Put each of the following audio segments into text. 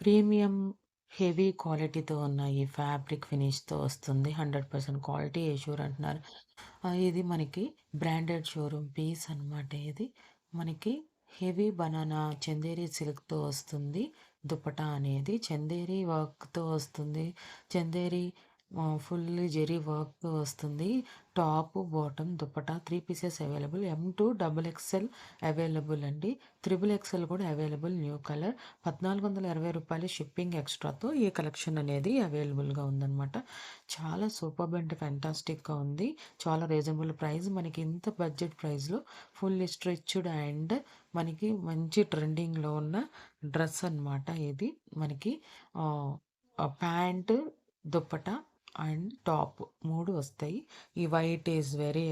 Premium heavy క్వాలిటీతో ఉన్నాయి. Fabric ఫినిష్‌తో వస్తుంది. 100% క్వాలిటీ ఎష్యూర్ అంటున్నారు. ఇది మనకి బ్రాండెడ్ షోరూమ్ పీస్ అనమాట ఇది. మనకి హెవీ బనానా చందేరి సిల్క్‌తో వస్తుంది. దుపట్టా అనేది చందేరి వర్క్‌తో వస్తుంది. చందేరి ఫుల్లీ జెరీ వర్క్‌తో వస్తుంది. Top, bottom, dupatta 3 pieces available. M to double XL available అండి. త్రిబుల్ ఎక్స్‌ఎల్ కూడా అవైలబుల్ న్యూ కలర్. రూ. 1420 షిప్పింగ్ ఎక్స్‌ట్రాతో ఈ కలెక్షన్ అనేది అవైలబుల్‌గా ఉందనమాట. చాలా సూపర్బ్ అండ్ ఫ్యాంటాస్టిక్‌గా ఉంది. చాలా రీజనబుల్ ప్రైస్. మనకి ఇంత బడ్జెట్ ప్రైస్‌లో ఫుల్లీ స్ట్రిచ్డ్ అండ్ మనకి మంచి ట్రెండింగ్‌లో ఉన్న డ్రెస్ అనమాట ఇది. మనకి ఆహ్, ప్యాంట్, దుపట్టా అండ్ టాప్ 3 వస్తాయి. ఈ వైట్ ఈజ్ వెరీ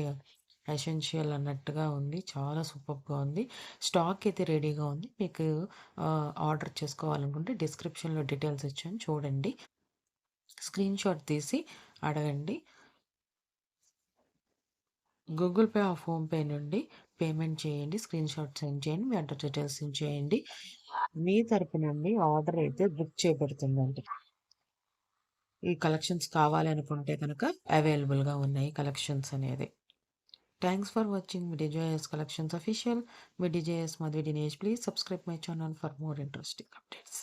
ఎసెన్షియల్ అన్నట్టుగా ఉంది. చాలా సూపర్బ్‌గా ఉంది. స్టాక్ అయితే రెడీగా ఉంది. మీకు ఆర్డర్ చేసుకోవాలనుకుంటే డిస్క్రిప్షన్‌లో డీటెయిల్స్ ఇచ్చాను చూడండి. స్క్రీన్‌షాట్ తీసి అడగండి. గూగుల్ పే ఆర్ ఫోన్‌పే నుండి పేమెంట్ చేయండి. స్క్రీన్‌షాట్ సెండ్ చేయండి. మీ అడ్రస్ డీటెయిల్స్ సెండ్ చేయండి. మీ తరపు నుండి ఆర్డర్ అయితే బుక్ చేయబడుతుందండి. ఈ కలెక్షన్స్ కావాలి అనుకుంటే కనుక అవైలబుల్‌గా ఉన్నాయి కలెక్షన్స్ అనేది. Thanks for watching Vidya's Collections Official. Vidya's Madhvi Dinesh. Please subscribe my channel for more interesting updates.